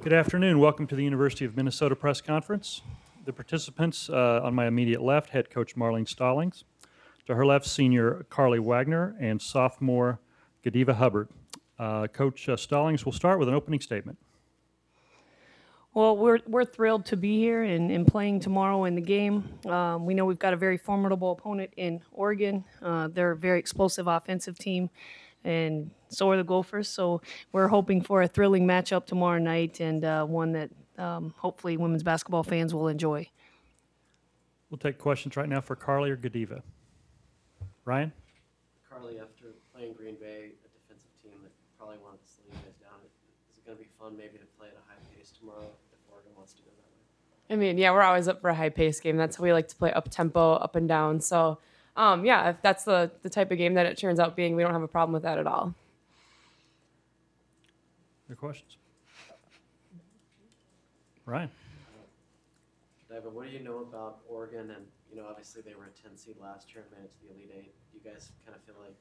Good afternoon. Welcome to the University of Minnesota press conference. The participants on my immediate left, head coach Marlene Stollings. To her left, senior Carlie Wagner and sophomore Gadiva Hubbard. Coach Stollings will start with an opening statement. Well, we're thrilled to be here and playing tomorrow in the game. We know we've got a very formidable opponent in Oregon. They're a very explosive offensive team, and so are the Gophers. So we're hoping for a thrilling matchup tomorrow night, and one that hopefully women's basketball fans will enjoy. We'll take questions right now for Carlie or Gadiva. Ryan? Carlie, after playing Green Bay, a defensive team that probably wanted to slow you guys down, is it going to be fun maybe to play at a high pace tomorrow if Oregon wants to go that way? I mean, yeah, we're always up for a high-paced game. That's how we like to play up-tempo, up and down. So, yeah, if that's the type of game that it turns out being, we don't have a problem with that at all. Your questions? Ryan? Gadiva, what do you know about Oregon? And, obviously they were a 10 seed last year and made it to the Elite Eight. Do you guys kind of feel like,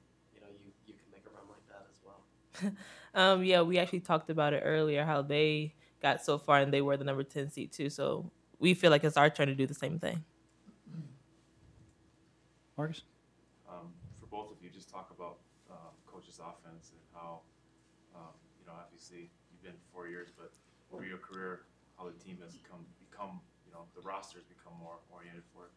you can make a run like that as well? Yeah, we actually talked about it earlier, how they got so far and they were the number 10 seed too. So we feel like it's our turn to do the same thing. Marcus? For both of you, just talk about Coach's offense and how, obviously you've been 4 years, but over your career, how the team has become, the roster has become more oriented for it.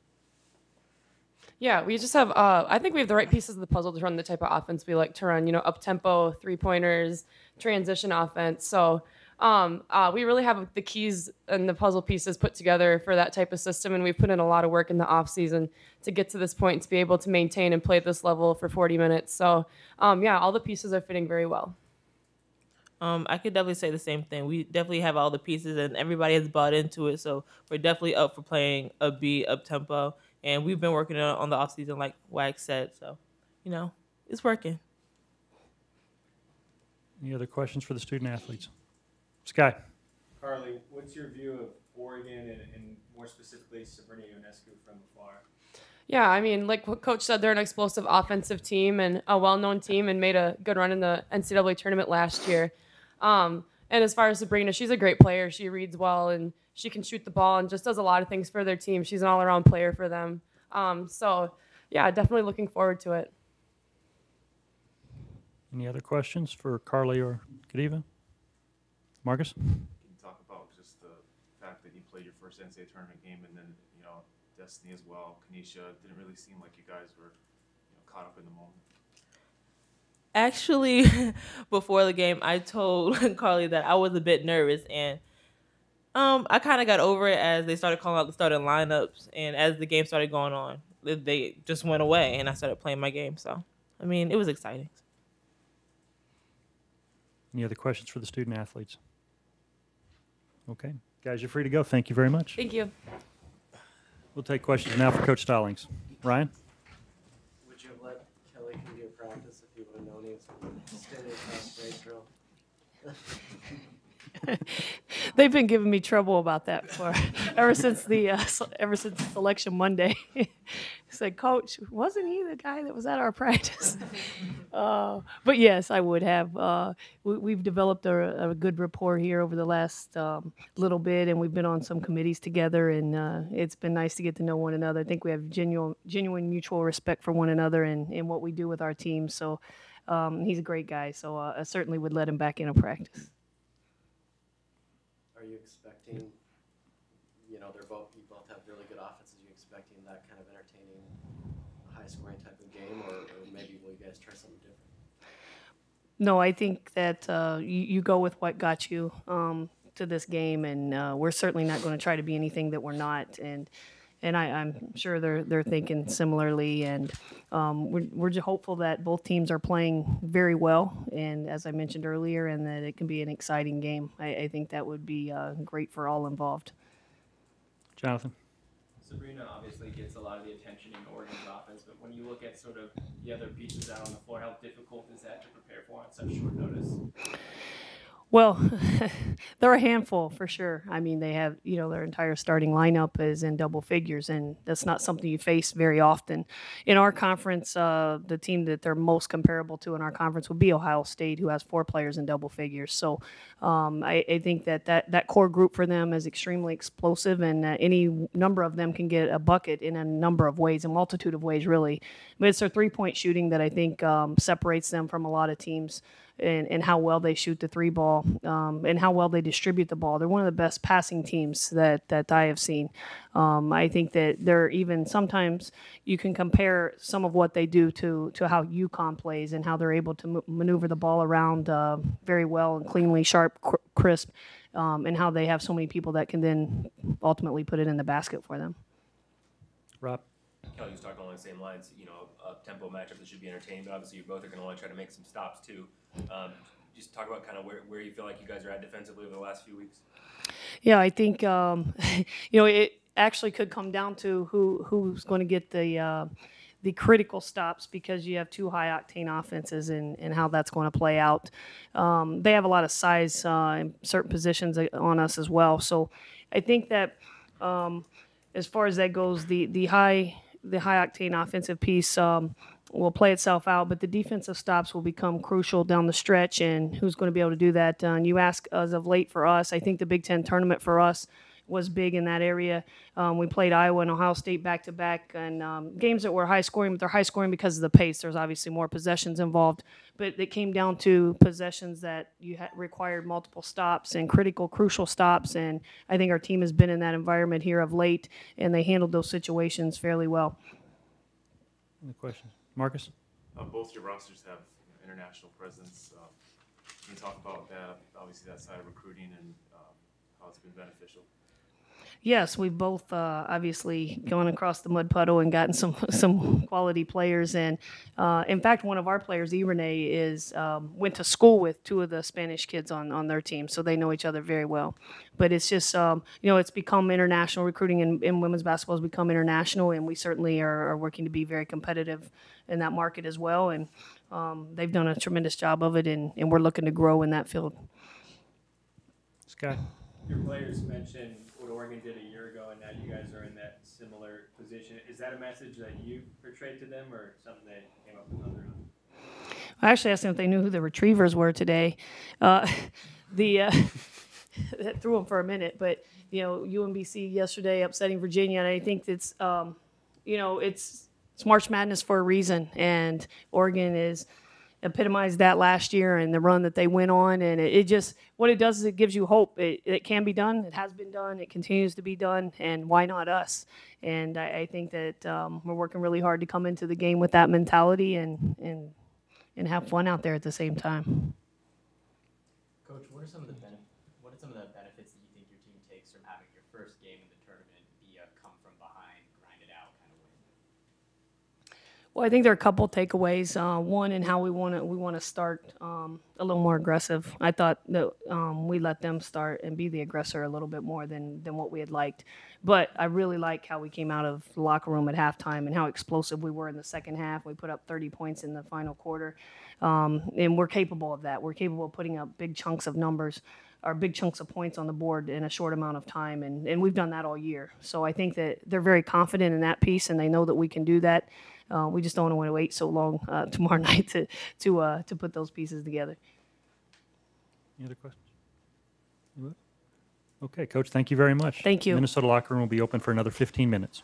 Yeah, we just have, I think we have the right pieces of the puzzle to run the type of offense we like to run, up-tempo, three-pointers, transition offense. So we really have the keys and the puzzle pieces put together for that type of system, and we've put in a lot of work in the offseason to get to this point, to be able to maintain and play at this level for 40 minutes. So, yeah, all the pieces are fitting very well. I could definitely say the same thing. We definitely have all the pieces, and everybody has bought into it. So we're definitely up for playing a beat, up-tempo. And we've been working on the offseason, like Wag said. So, it's working. Any other questions for the student athletes? Sky? Carlie, what's your view of Oregon and more specifically Sabrina Ionescu from afar? Yeah, I mean, like what Coach said, they're an explosive offensive team and a well-known team and made a good run in the NCAA tournament last year. And as far as Sabrina, she's a great player. She reads well and she can shoot the ball and just does a lot of things for their team. She's an all-around player for them. So, yeah, definitely looking forward to it. Any other questions for Carlie or Gadiva? Marcus? Can you talk about just the fact that you played your first NCAA tournament game and then, Destiny as well, Kanisha, didn't really seem like you guys were caught up in the moment? Actually, before the game, I told Carlie that I was a bit nervous, and I kind of got over it as they started calling out the starting lineups, and as the game started going on, they just went away, and I started playing my game. So, I mean, it was exciting. Any other questions for the student athletes? Okay. Guys, you're free to go. Thank you very much. Thank you. We'll take questions now for Coach Stollings. Ryan? Would you have let Kelly come to your practice if you would have known he was standing across grade drill? They've been giving me trouble about that ever since selection Monday. He said, "Coach, wasn't he the guy that was at our practice?" But yes, I would have. We've developed a good rapport here over the last little bit, and we've been on some committees together, and it's been nice to get to know one another. I think we have genuine mutual respect for one another and what we do with our team. So he's a great guy. So I certainly would let him back into practice. Are you expecting, you both have really good offenses, are you expecting that kind of entertaining, high-scoring type of game, or maybe will you guys try something different? No, I think that you go with what got you to this game, and we're certainly not going to try to be anything that we're not. And I'm sure they're thinking similarly, and we're just hopeful that both teams are playing very well, and as I mentioned earlier, and that it can be an exciting game. I think that would be great for all involved. Jonathan? Sabrina obviously gets a lot of the attention in Oregon's offense, but when you look at sort of the other pieces out on the floor, how difficult is that to prepare for on such short notice? Well, they're a handful for sure. I mean, they have, their entire starting lineup is in double figures, and that's not something you face very often. In our conference, the team that they're most comparable to in our conference would be Ohio State, who has 4 players in double figures. So I think that core group for them is extremely explosive, and any number of them can get a bucket in a number of ways, a multitude of ways, really. But it's their three-point shooting that I think separates them from a lot of teams. And how well they shoot the 3 ball, and how well they distribute the ball. They're one of the best passing teams that I have seen. I think that they're even sometimes you can compare some of what they do to how UConn plays and how they're able to maneuver the ball around very well and cleanly, sharp, crisp, and how they have so many people that can then ultimately put it in the basket for them. Rob? Kelly was talking along the same lines, a tempo matchup that should be entertaining, but obviously you both are going to want to try to make some stops too. Just talk about kind of where you feel like you guys are at defensively over the last few weeks. Yeah, I think it actually could come down to who's going to get the critical stops, because you have 2 high-octane offenses and how that's going to play out. They have a lot of size in certain positions on us as well. So I think that as far as that goes, the high-octane offensive piece will play itself out, but the defensive stops will become crucial down the stretch, and who's going to be able to do that? And you ask as of late for us, I think the Big Ten tournament for us was big in that area. We played Iowa and Ohio State back-to-back, and games that were high-scoring, but they're high-scoring because of the pace. There's obviously more possessions involved, but it came down to possessions that required multiple stops and critical, crucial stops, and I think our team has been in that environment here of late, and they handled those situations fairly well. Any questions? Marcus? Both your rosters have international presence. Can you talk about that, obviously that side of recruiting and how it's been beneficial? Yes, we've both obviously gone across the mud puddle and gotten some quality players. And in fact, one of our players, Irene, went to school with 2 of the Spanish kids on their team, so they know each other very well. But it's just, it's become international. Recruiting in women's basketball has become international, and we certainly are working to be very competitive in that market as well. And they've done a tremendous job of it, and we're looking to grow in that field. Scott? Your players mentioned what Oregon did a year ago, and now you guys are in that similar position. Is that a message that you portrayed to them, or something that came up with others? I actually asked them if they knew who the Retrievers were today. That threw them for a minute, but UMBC yesterday upsetting Virginia, and I think it's it's March Madness for a reason, and Oregon is epitomized that last year and the run that they went on, and it just what it does is it gives you hope. It can be done. It has been done. It continues to be done, and why not us? And I think that we're working really hard to come into the game with that mentality and have fun out there at the same time. Coach, what are some of the benefits that you think your team takes from having your first game in the tournament be a come from behind, grind it out kind of win? Well, I think there are a couple takeaways. One, in how we want to start a little more aggressive. I thought that we let them start and be the aggressor a little bit more than what we had liked. But I really like how we came out of the locker room at halftime and how explosive we were in the second half. We put up 30 points in the final quarter, and we're capable of that. We're capable of putting up big chunks of numbers or big chunks of points on the board in a short amount of time, and we've done that all year. So I think that they're very confident in that piece, and they know that we can do that. We just don't want to wait so long tomorrow night to put those pieces together. Any other questions? Okay, Coach, thank you very much. Thank you. Minnesota locker room will be open for another 15 minutes.